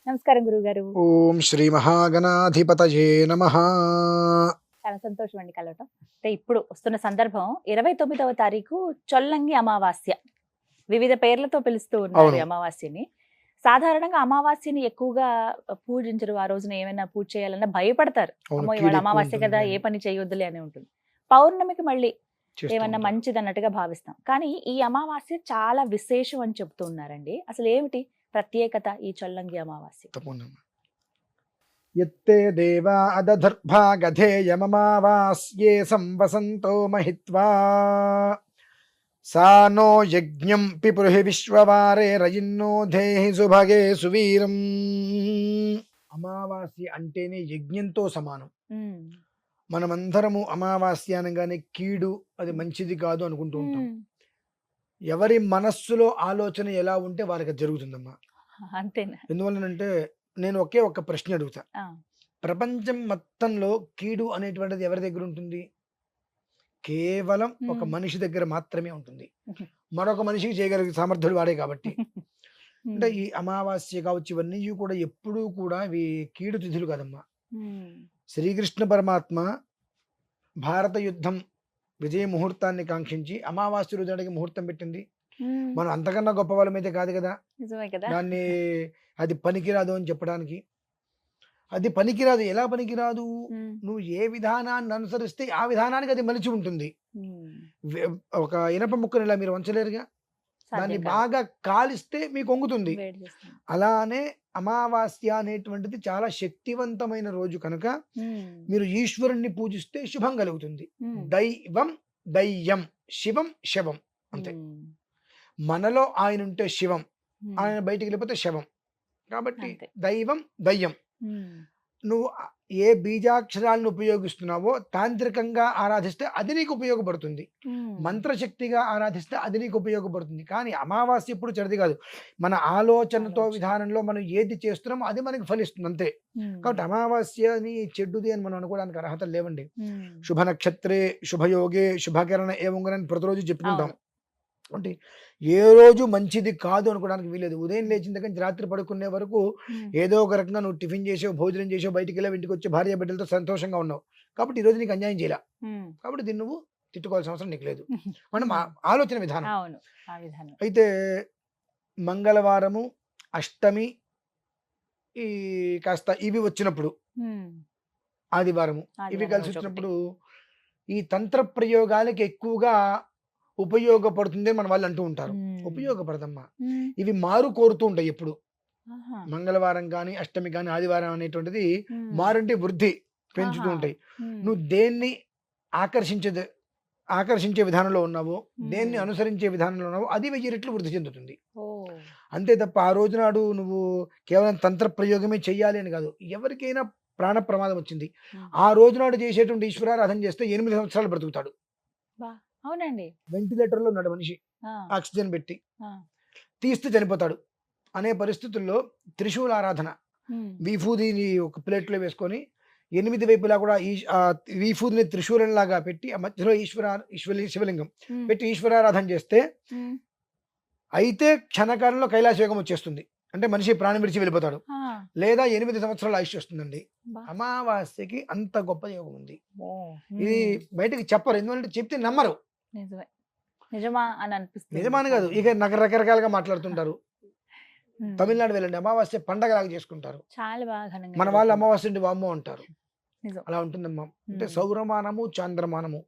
నమస్కారం గురువుగారు. ఓం శ్రీ మహాగణాధిపతయే నమః. చాలా సంతోషం అండి కలవటం. అంటే ఇప్పుడు వస్తున్న సందర్భం 29వ తారీఖు చొల్లంగి అమావాస్య. వివిధ పేర్లతో పిలుస్తూ ఉన్నారు ఈ అవును. అమావాస్యని. సాధారణంగా అమావాస్యని ఎక్కువగా పూజించరు. ఆ రోజున ఏమైనా పూజ చేయాలన్నా భయపడతారు. అవును. అమ్మో! ఇవాళ అమావాస్య కీడెక్కువుంటుంది కదా! ఏ అని పని చేయొద్దులే అని ఉంటుంది. పౌర్ణమికి మళ్ళీ చేస్తూ ఏమన్నా ఉంటారు. మంచిదన్నట్టుగా భావిస్తాం. కానీ ఈ అమావాస్య చాలా విశేషం అని చెప్తూ ఉన్నారండి. అసలు ఏమిటి ప్రత్యేకత ఈ చొల్లంగి అమావాస్య? తప్పకుండా. యత్తే దేవా అదధర్భాగధేయమమావాస్యే సంవసంతో మహిత్వా సా నో యజ్ఞం పిపురుహి విశ్వవారే రయిన్నో దేహి సుభగే సువీరం. అమావాస్య అంటేనే యజ్ఞంతో సమానం. హ్మ్. మనమందరము అమావాస్య అనగానే కీడు, అది మంచిది కాదు అనుకుంటూ ఉంటాం. హ్మ్. ఎవరి మనస్సులో ఆలోచన ఎలా ఉంటే వారికి అది జరుగుతుందమ్మా. అంతేనా? ఎందువల్లనంటే నేను ఒకే ఒక్క ప్రశ్న అడుగుతా. ఆ! ప్రపంచం మొత్తంలో కీడు అనేటువంటిది ఎవరి దగ్గర ఉంటుంది? కేవలం ఒక హ్మ్. మనిషి దగ్గర మాత్రమే ఉంటుంది. మరొక మనిషికి చేయగలిగే సామర్థ్యుడు వాడే కాబట్టి. అంటే హ్మ్. ఈ అమావాస్య కావచ్చు, ఇవన్నీ కూడా ఎప్పుడూ కూడా ఇవి కీడు తిథులు కాదమ్మా. హ్మ్. శ్రీకృష్ణ పరమాత్మ భారత యుద్ధం విజయ ముహూర్తాన్ని కాంక్షించి అమావాస్య రోజు నాటికి ముహూర్తం పెట్టింది. హ్మ్. మనం అంతకన్నా గొప్ప వాళ్ళమైతే కాదు కదా! నిజమే కదా! దాన్ని అది పనికిరాదు అని చెప్పడానికి. అది పనికిరాదు. ఎలా పనికిరాదు? హ్మ్. నువ్వు ఏ విధానాన్ని అనుసరిస్తే ఆ విధానానికి అది మలిచి ఉంటుంది. హ్మ్. వె ఒక ఇనప ముక్కని ఇలా మీరు వంచలేరుగా. దాన్ని సాధ్యం కాదు. బాగా కాలిస్తే మీకు వంగుతుంది. వేడి చేస్తుంది. అలానే అమావాస్య అనేటువంటిది చాలా శక్తివంతమైన రోజు కనుక హ్మ్. మీరు ఈశ్వరుణ్ణి పూజిస్తే శుభం కలుగుతుంది. హ్మ్. దైవం, దయ్యం, శివం, శవం అంతే. హ్మ్. మనలో ఆయనుంటే శివం. హ్మ్. ఆయన బయటికెళ్ళిపోతే శవం. కాబట్టి అంతే. దైవం, దయ్యం. హ్మ్. నువ్వు ఏ బీజాక్షరాలను ఉపయోగిస్తున్నావో తాంత్రికంగా ఆరాధిస్తే అది నీకు ఉపయోగపడుతుంది. హ్మ్. మంత్రశక్తిగా ఆరాధిస్తే అది నీకు ఉపయోగపడుతుంది. కానీ అమావాస్య ఎప్పుడు చెడుది కాదు. మన ఆలోచనతో ఆలోచన. విధానంలో మనం ఏది చేస్తున్నామో అది మనకి ఫలిస్తుంది అంతే. హ్మ్. కాబట్టి అమావాస్యని చెడ్డుది అని మనం అనుకోవడానికి అర్హతలు లేవండి. హ్మ్. శుభ నక్షత్రే, శుభయోగే, శుభకరణ ఏవంగనని ప్రతిరోజు చెప్పుకుంటాం. అవును. అంటే ఏ రోజు మంచిది కాదు అనుకోవడానికి వీలేదు. ఉదయం లేచిన దగ్గర నుంచి రాత్రి పడుకునే వరకు హ్మ్. ఏదో ఒక రకంగా నువ్వు టిఫిన్ చేసావు, భోజనం చేసావు, బయటికెళ్ళావు, ఇంటికొచ్చి భార్య బిడ్డలతో సంతోషంగా ఉన్నావు. కాబట్టి ఈరోజు నీకు అన్యాయం చేయలా. హ్మ్. కాబట్టి దీన్ని నువ్వు తిట్టుకోవాల్సిన అవసరం నీకు లేదు. మనం హ్మ్. ఆలోచన విధానం. అవును. ఆ విధానం. అయితే మంగళవారము, అష్టమి ఈ కాస్త ఇవి వచ్చినప్పుడు, హ్మ్. ఆదివారము ఇవి ఆదివారం కలిసి రోజు ఒకటి. వచ్చినప్పుడు ఈ తంత్ర ప్రయోగాలకి ఎక్కువగా ఉపయోగపడుతుంది అని మన వాళ్ళు అంటూ ఉంటారు. హ్మ్. ఉపయోగపడదమ్మా. హ్మ్. ఇవి మారు కోరుతూ ఉంటాయి ఎప్పుడు. ఆహా! మంగళవారం గాని, అష్టమి గాని, ఆదివారం అనేటువంటిది హ్మ్. మారంటే వృద్ధి పెంచుతూ ఆహా! ఉంటాయి. హ్మ్. నువ్వు దేన్ని ఆకర్షించేది ఆకర్షించే విధానంలో ఉన్నావో, దేన్ని హ్మ్. అనుసరించే విధానంలో ఉన్నావో అది 1000 రెట్లు వృద్ధి చెందుతుంది. ఓహ్! అంతే తప్ప ఆ రోజు నాడు నువ్వు కేవలం తంత్ర ప్రయోగమే చెయ్యాలి అని కాదు. ఎవరికైనా ప్రాణ ప్రమాదం వచ్చింది. హ్మ్. ఆ రోజు నాడు చేసేటువంటి ఈశ్వరారాధన చేస్తే 8 సంవత్సరాలు బ్రతుకుతాడు. అబ్బా! అవునండి. వెంటిలేటర్‌లో ఉన్నాడు మనిషి. ఆ! ఆక్సిజన్ పెట్టి. ఆ! తీస్తే చనిపోతాడు. అనే పరిస్థితుల్లో త్రిశూల ఆరాధన. హ్మ్. వీఫూదిని ఒక ప్లేట్‌లో వేసుకొని 8 వైపులా కూడా వీఫూదిని త్రిశూలంలాగా పెట్టి ఆ మధ్యలో శివలింగం హ్మ్. పెట్టి ఈశ్వరారాధన చేస్తే హ్మ్. అయితే క్షణకాలంలో కైలాస యోగం వచ్చేస్తుంది. అంటే మనిషి ప్రాణం విడిచి వెళ్ళిపోతాడు. ఆ! లేదా 8 సంవత్సరాల ఆయుష్ వస్తుందండి. అబ్బా! అమావాస్యకి అంత గొప్ప యోగం ఉంది. ఓహ్! ఇది హ్మ్. బయటకి చెప్పరు. ఎందుకంటే చెప్తే నమ్మరు. నిజమే. నిజమా అని అనిపిస్తుంది నిజమని కాదు. ఇక సహజంగా. రకరకాలుగా మాట్లాడుతుంటారు. హ్మ్. తమిళనాడు వెళ్ళండి అమావాస్య పండగలాగా చేసుకుంటారు. చాలా బాగా ఘనంగా మన వాళ్ళు జరుగుతుంది. అమావాస్య అంటే వామ్మో అంటారు. నిజం. అలా ఉంటుందమ్మా. అంటే హ్మ్. సౌరమానము, చాంద్రమానము.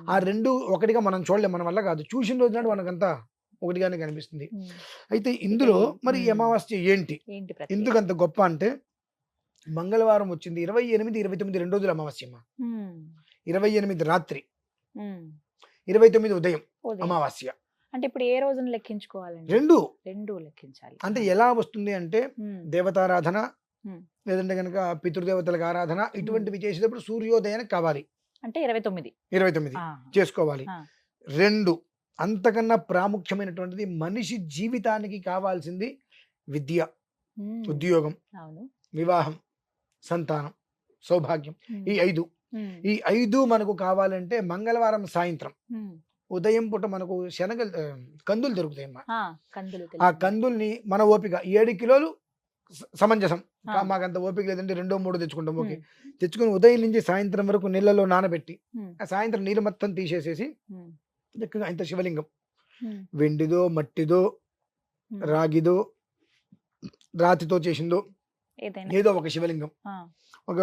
ఆ హ్మ్. 2 ఒకటిగా మనం చూడలేం. మన వల్ల కాదు. చూసిన రోజు నాడు మనకంతా ఒకటిగానే కనిపిస్తుంది. హ్మ్. అయితే ఇక ఇందులో ఈ మరి ఈ హ్మ్. అమావాస్య ఏంటి? ఏంటి ప్రత్యేకత? ఎందుకంత గొప్ప అంటే మంగళవారం వచ్చింది. 28, 29 2 రోజులు అమావాస్యమ్మ. హ్మ్. 28 రాత్రి, హ్మ్. 29 ఉదయం ఉదయం. అమావాస్య. అంటే ఇప్పుడు ఏ రోజున లెక్కించుకోవాలండి? 2 2 లెక్కించాలి. అంటే ఆ! ఎలా వస్తుంది అంటే హ్మ్. దేవతారాధన, హ్మ్. లేదంటే గనక పితృదేవతలకు ఆరాధన హ్మ్. ఇటువంటివి చేసేటప్పుడు సూర్యోదయానికి కావాలి. అంటే 29. 29 ఆ! చేసుకోవాలి. ఆ! 2 అంతకన్నా ప్రాముఖ్యమైనటువంటిది మనిషి జీవితానికి కావాల్సింది విద్య, హ్మ్. ఉద్యోగం, అవును. వివాహం, సంతానం, సౌభాగ్యం. హ్మ్. ఈ 5. హ్మ్. ఈ 5 మనకు కావాలంటే మంగళవారం సాయంత్రం, హ్మ్. ఉదయం పూట మనకు కందులు దొరుకుతాయమ్మా. ఆ! కందులు ఆ తెలుసండి. కందుల్ని మన ఓపిక 7 కిలోలు సమంజసం. ఆ. మాకంత ఓపిక లేదంటే 2, 3 తెచ్చుకుంటాం. ఓకే. ఉమ్, తెచ్చుకొని ఉదయం నుంచి సాయంత్రం వరకు నీళ్ళలో నానబెట్టి, ఉమ్, ఆ సాయంత్రం నీళ్ళు మొత్తం తీసేసేసి ఉమ్, చక్కగా ఇంత శివలింగం, ఉమ్, వెండిదో, మట్టిదో, ఉమ్. రాగిదో, రాతితో చేసిందో ఏదైనా. ఏదో ఒక శివలింగం, ఆ, ఒక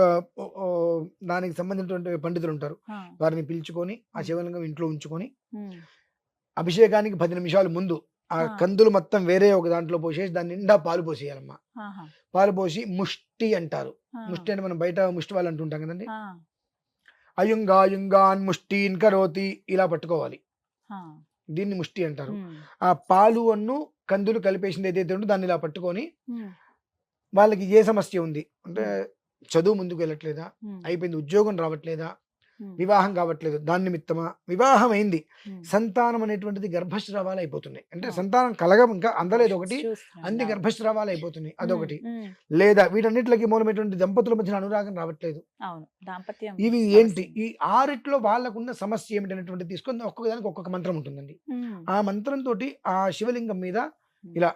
దానికి సంబంధించినటువంటి పండితులు ఉంటారు, ఆ, వారిని పిలుచుకొని ఆ శివలింగం ఇంట్లో ఉంచుకొని ఉమ్, అభిషేకానికి 10 నిమిషాల ముందు ఆ ఆ. కందులు మొత్తం వేరే ఒక దాంట్లో పోసేసి దాని నిండా పాలు పోసేయాలమ్మా. ఆహా, పాలు పోసి ముష్టి అంటారు. ఆ, ముష్టి అంటే మనం బయట ముష్టి వాళ్ళు అంటుంటాం కదండి. ఆ, అయుంగాయుంగాన్ ముష్టీన్ కరోతి, ఇలా పట్టుకోవాలి. ఆ, దీన్ని ముష్టి అంటారు. ఉమ్, ఆ పాలు కందులు కలిపేసింది ఏదైతే ఉందో దాన్ని ఇలా పట్టుకొని, ఉమ్, వాళ్ళకి ఏ సమస్య ఉంది అంటే చదువు ముందుకు వెళ్ళట్లేదా, ఉమ్, అయిపోయింది, ఉద్యోగం రావట్లేదా, ఉమ్, వివాహం కావట్లేదు, దాని నిమిత్తమా, వివాహం అయింది, ఉమ్. సంతానం అనేటువంటిది గర్భస్రావాలు అయిపోతున్నాయి, అంటే ఆ. సంతానం ఇంకా అందలేదు ఒకటి, చూస్తున్నాను, అన్ని అవును. గర్భస్రావాలు అయిపోతున్నాయి, ఉమ్, అదొకటి. ఉమ్, లేదా వీటన్నిటికి మూలమైనటువంటి దంపతుల మధ్య అనురాగం రావట్లేదు. అవును, దాంపత్యం ఇవి సమస్య. ఏంటి, ఈ ఆరిట్లో వాళ్ళకున్న సమస్య ఏమిటనేటువంటి తీసుకొని ఒక్కొక్క దానికి ఒక్కొక్క మంత్రం ఉంటుందండి. ఉమ్, ఆ మంత్రంతో ఆ శివలింగం మీద ఉమ్, ఇలా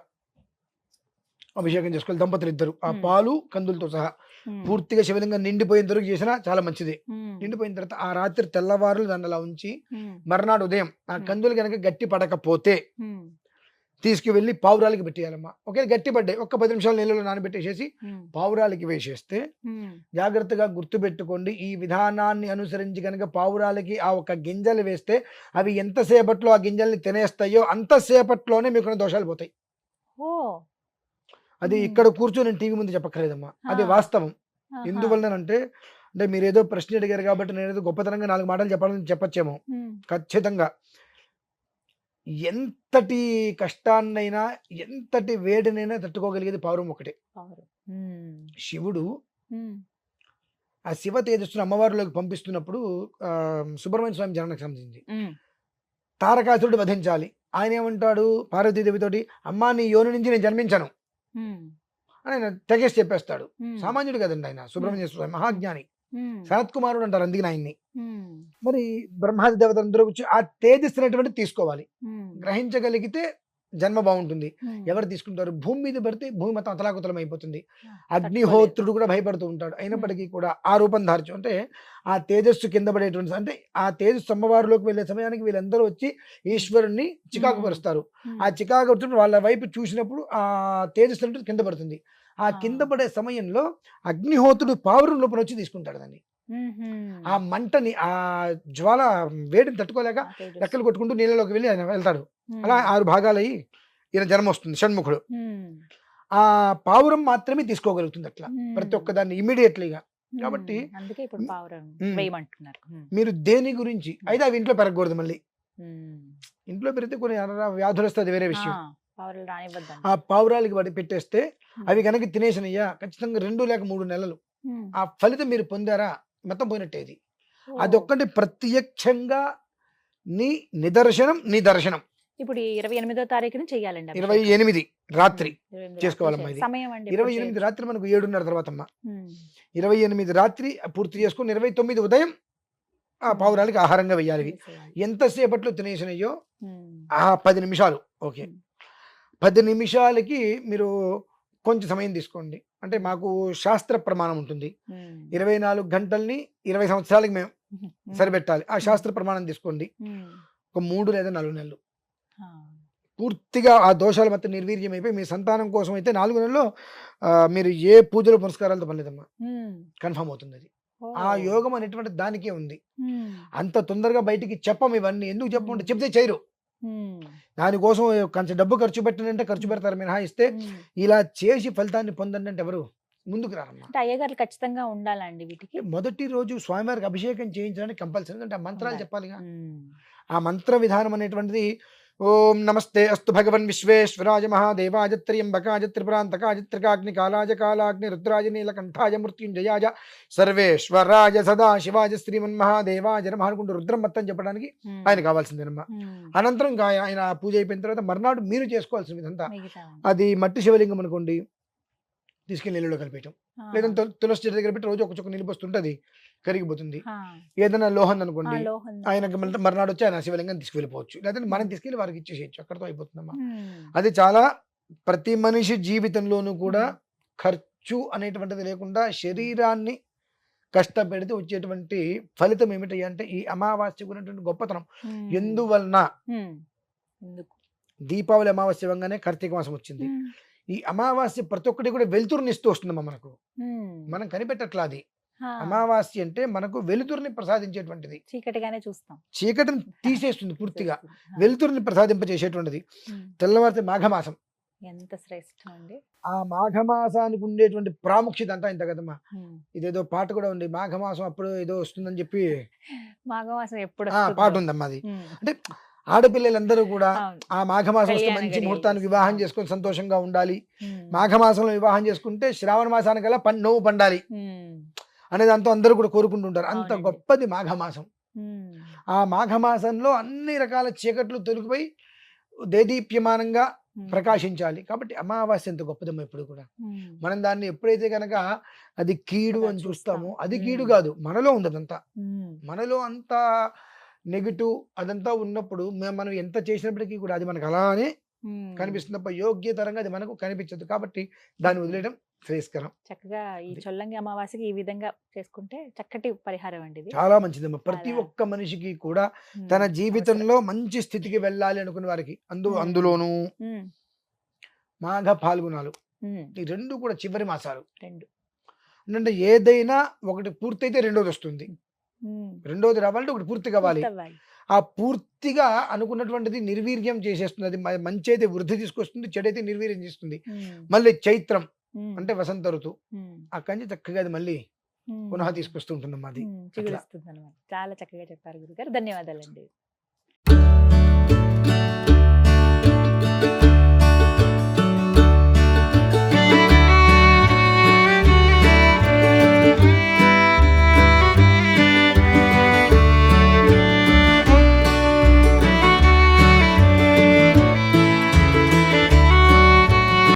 అభిషేకం చేసుకోవాలి దంపతులు ఇద్దరు, ఆ ఉమ్, పాలు కందులతో సహా. ఉమ్, పూర్తిగా శివలింగం నిండిపోయిన వరకు చేసినా చాలా మంచిది. ఉమ్, నిండిపోయిన తర్వాత ఆ రాత్రి తెల్లవారులు దాన్ని అలా ఉంచి ఉమ్, మర్నాడు ఉదయం ఆ ఉమ్. కందులు కనుక గట్టి పడకపోతే ఉమ్, తీసుకువెళ్ళి పావురాలకి పెట్టేయాలమ్మా. ఒకే గట్టి పడ్డాయి, ఒక్క 10 నిమిషాలు నీళ్ళలో నానబెట్టేసేసి ఉమ్, పావురాలకి వేసేస్తే, ఉమ్, జాగ్రత్తగా గుర్తుపెట్టుకోండి, ఈ విధానాన్ని అనుసరించి కనుక పావురాలకి ఆ ఒక గింజలు వేస్తే అవి ఎంతసేపట్లో ఆ గింజల్ని తినేస్తాయో అంతసేపట్లోనే మీకున్న దోషాలు పోతాయి. ఓ, అది ఉమ్, ఇక్కడ కూర్చొని నేను టీవీ ముందు చెప్పక్కర్లేదమ్మా, అది ఆ, వాస్తవం. ఆహా, ఎందువల్లనంటే అంటే మీరు ఏదో ప్రశ్న అడిగారు కాబట్టి నేను ఏదో గొప్పతనంగా 4 మాటలు చెప్పాలని చెప్పచ్చేమో. ఉమ్, ఖచ్చితంగా ఎంతటి కష్టాన్నైనా ఎంతటి వేడినైనా తట్టుకోగలిగేది పావురం ఒకటే. పవర్. ఉమ్, శివుడు ఉమ్, ఆ శివ తేజస్సును అమ్మవారిలోకి పంపిస్తున్నప్పుడు సుబ్రహ్మణ్య స్వామి జననకు సంబంధించి ఉమ్, తారకాసురుడు వధించాలి. ఆయన ఏమంటాడు పార్వతీదేవితోటి, అమ్మా నీ యోని నుంచి నేను జన్మించాను ఉమ్, అని ఆయన తెగేసి చెప్పేస్తాడు. ఉమ్, సామాన్యుడు కదండి ఆయన, సుబ్రహ్మణ్య స్వామి మహాజ్ఞాని, ఉమ్, సనత్ కుమారుడు అంటారు అందుకని ఆయన్ని. ఉమ్, మరి బ్రహ్మాది దేవతలందరూ వచ్చి ఆ తేజస్సు అనేటువంటి తీసుకోవాలి, ఉమ్, గ్రహించగలిగితే జన్మ బాగుంటుంది. ఉమ్, ఎవరు తీసుకుంటారు, భూమి మీద పడితే భూమి మొత్తం అతలాకుతలం అయిపోతుంది. తట్టుకోలేదు. అగ్నిహోత్రుడు కూడా భయపడుతూ ఉంటాడు, అయినప్పటికీ కూడా ఆ రూపం దార్చు అంటే ఆ తేజస్సు కింద పడేటువంటి, అంటే ఆ తేజస్సు అమ్మవారిలోకి వెళ్ళే సమయానికి వీళ్ళందరూ వచ్చి ఈశ్వరుణ్ణి చికాకు పరుస్తారు. ఆ ఉమ్, చికాకు పరుచుడు వాళ్ళ వైపు చూసినప్పుడు ఆ తేజస్సు అంటే కింద పడుతుంది. ఆ ఆ. కింద పడే సమయంలో అగ్నిహోత్రుడు పావురం లోపల వచ్చి తీసుకుంటాడు దాన్ని. ఉహుం. ఆ మంటని ఆ జ్వాల వేడిని తట్టుకోలేక ఆ తేజస్సు. రెక్కలు కొట్టుకుంటూ నీళ్ళలోకి వెళ్ళి ఆయన వెళ్తాడు. ఉమ్, అలా 6 భాగాలయ్యి ఈయన జన్మ వస్తుంది, షణ్ముఖుడు. ఉమ్, ఆ పావురం మాత్రమే తీసుకోగలుగుతుంది అట్లా ఉమ్, ప్రతి ఒక్కదాన్ని ఇమీడియట్లీగా. ఉమ్, కాబట్టి అందుకే ఇప్పుడు పావురం ఉమ్, వేయమంటున్నారు. ఉమ్, మీరు దేని గురించి అయితే అవి ఇంట్లో పెరగకూడదు. మళ్ళీ ఉమ్, ఇంట్లో పెరిగితే కొన్ని వ్యాధులు వస్తే అది వేరే ఆ, విషయం. పావురాలు రానివ్వద్దండి. ఆ పావురాలకి వాటి పెట్టేస్తే ఉమ్, అవి కనుక తినేసినయ్యా ఖచ్చితంగా 2 లేక 3 నెలలు ఉమ్, ఆ ఫలితం మీరు పొందారా మొత్తం పోయినట్టేది. ఓ. అదొక్కటి ప్రత్యక్షంగా నీ నిదర్శనం, నీ దర్శనం. ఇప్పుడు ఈ 28వ తారీఖున చెయ్యాలండి అభిషేకం. 28 రాత్రి 28 చేసుకోవాలమ్మా రాత్రి ఇది. సమయం అండి ఎప్పుడు 28 చేయొచ్చు? రాత్రి మనకు 7:30 తర్వాత అమ్మా. ఉమ్, 28 రాత్రి పూర్తి చేసుకుని 29 ఉదయం ఆ ఉమ్, పావురాలకి ఆహారంగా వెయ్యాలి. ఇవి చేసేయాలి. ఎంతసేపట్లో తినేసినయ్యో ఉమ్, ఆ 10 నిమిషాలు. ఓకే, ఉమ్, 10 నిమిషాలకి మీరు కొంచెం సమయం తీసుకోండి. అంటే మాకు శాస్త్ర ప్రమాణం ఉంటుంది, ఉమ్, 24 గంటల్ని 20 సంవత్సరాలకి మేము ఉమ్, సరిపెట్టాలి. ఆ శాస్త్ర ప్రమాణం తీసుకోండి. ఉమ్, ఒక 3 లేదా 4 నెలలు ఆ, పూర్తిగా ఆ దోషాలు మొత్తం నిర్వీర్యం అయిపోయి మీ సంతానం కోసం అయితే 4 నెలల్లో మీరు ఏ పూజలు పునస్కారాలతో పనిలేదమ్మా, ఉమ్, కన్ఫర్మ్ అవుతుంది అది. ఓ, ఆ యోగం అనేటువంటి దానికే ఉంది. ఉమ్, అంత తొందరగా బయటికి చెప్పం ఇవన్నీ. ఎందుకు చెప్పమంటే చెప్తే చేయరు. ఉమ్, దానికోసం కొంచెం డబ్బు ఖర్చు పెట్టనంటే ఖర్చు పెడతారు మినహాయిస్తే ఉమ్. ఇలా చేసి ఫలితాన్ని పొందండి అంటే ఎవరు ముందుకు రారమ్మా. అంటే అయ్యగారులు ఖచ్చితంగా ఉండాలండి వీటికి. మొదటి రోజు స్వామివారికి అభిషేకం చేయించడానికి కంపల్సరీ, అంటే ఆ మంత్రాలు ఉండాలి. చెప్పాలిగా. ఉమ్, ఆ మంత్ర విధానం అనేటువంటిది ఓం నమస్తే అస్తు భగవన్ విశ్వేశ్వరాయ మహాదేవాయ త్ర్యంబకాయ త్రిపురాంతకాయ త్రికాగ్ని కాలాయ కాలాగ్ని రుద్రాయ నీలకంఠాయ మృత్యుంజయాయ సర్వేశ్వరాయ సదాశివాయ శ్రీమన్మహాదేవాయ నమః అనుకుంటూ రుద్రం మొత్తం చెప్పడానికి ఉమ్, ఆయన కావాల్సిందేనమ్మా. ఉమ్, అనంతరం ఇంకా ఆయన పూజ అయిపోయిన తర్వాత మర్నాడు మీరు చేసుకోవాల్సింది ఇదంతా. మిగతా అది మట్టి శివలింగం అనుకోండి, తీసుకెళ్ళి నీళ్ళలో కలిపేయటం. ఆ, లేదంటే తులసి చెట్టు దగ్గర పెట్టి రోజు ఒక చుక్క నీళ్ళు పోస్తుంటే కరిగిపోతుంది. ఆ, ఏదైనా లోహం ఆ, అనుకోండి, లోహం. ఆయనకి మర్నాడు వచ్చి ఆయన శివలింగం తీసుకెళ్ళిపోవచ్చు. లేదంటే మనం తీసుకెళ్ళి వారికి ఇచ్చేసేయచ్చు, అక్కడతో అయిపోతుందమ్మా. ఉమ్, అది చాలా ప్రతి మనిషి జీవితంలోనూ కూడా ఉమ్, ఖర్చు అనేటువంటిది లేకుండా శరీరాన్ని కష్టపెడితే వచ్చేటువంటి ఫలితం ఏమిటి అంటే ఈ అమావాస్యకు ఉన్నటువంటి గొప్పతనం. ఎందువలన ఎందుకు? దీపావళి అమావాస్య ఇవ్వగానే కార్తీక మాసం వచ్చింది. ఈ అమావాస్య ప్రతి ఒక్కటి కూడా వెలుతురునిస్తూ వస్తుందమ్మా మనకు. మనం కనిపెట్టట్లా అది. అమావాస్య అంటే మనకు వెలుతురుని ప్రసాదించేటువంటిది. చీకటిగానే చూస్తాం, చీకటిని తీసేస్తుంది పూర్తిగా, వెలుతురుని ప్రసాదింపజేసేటువంటిది. తెల్లవారితే మాఘమాసం. ఎంత శ్రేష్టం అండి. ఆ మాఘమాసానికి ఉండేటువంటి ప్రాముఖ్యత అంతా ఇంత కదమ్మా. ఇదేదో పాట కూడా ఉంది, మాఘమాసం అప్పుడు ఏదో వస్తుందని చెప్పి మాఘమాసం ఎప్పుడు పాట ఉందమ్మా. అది అంటే ఆడపిల్లలందరూ కూడా ఆ మాఘమాసం వస్తే మంచి ముహూర్తానికి వివాహం చేసుకొని సంతోషంగా ఉండాలి. మాఘమాసంలో వివాహం చేసుకుంటే శ్రావణ మాసానికల్లా నవ్వు పండాలి అనే దాంతో అందరూ కూడా కోరుకుంటుంటారు. అంత గొప్పది మాఘమాసం. ఆ మాఘమాసంలో అన్ని రకాల చీకట్లు తొలగిపోయి దేదీప్యమానంగా ప్రకాశించాలి. కాబట్టి అమావాస్య ఎంత గొప్పదమ్మా. ఎప్పుడు కూడా మనం దాన్ని ఎప్పుడైతే కనుక అది కీడు అని చూస్తామో, అది కీడు కాదు, మనలో ఉంది అదంతా. మనలో అంత నెగిటివ్ అదంతా ఉన్నప్పుడు మనం ఎంత చేసినప్పటికీ కూడా అది మనకు అలానే కనిపిస్తుంది తప్ప యోగ్యతరంగా అది మనకు కనిపించదు. కాబట్టి దాన్ని వదిలేయడం శ్రేయస్కరం. చక్కగా ఈ చొల్లంగి అమావాస్యకి ఈ విధంగా చేసుకుంటే చక్కటి పరిహారం అండి. చాలా మంచిదమ్మా. ప్రతి ఒక్క మనిషికి కూడా తన జీవితంలో మంచి స్థితికి వెళ్ళాలి అనుకునే వారికి అందులోనూ మాఘ పాల్గొనాలు ఈ రెండు కూడా చివరి మాసాలు. అంటే ఏదైనా ఒకటి పూర్తయితే రెండోది వస్తుంది, రెండోది రావాలంటే ఒకటి పూర్తి కావాలి. ఆ పూర్తిగా అనుకున్నటువంటిది నిర్వీర్యం చేసేస్తుంది. అది మంచి అయితే వృద్ధి తీసుకొస్తుంది, చెడైతే నిర్వీర్యం చేస్తుంది. మళ్ళీ చైత్రం అంటే వసంత ఋతువు, అక్కడి నుంచి చక్కగా అది మళ్ళీ పునః తీసుకొస్తూ ఉంటుంది. అది చాలా చక్కగా చెప్పారు గురుగారు. ధన్యవాదాలండి.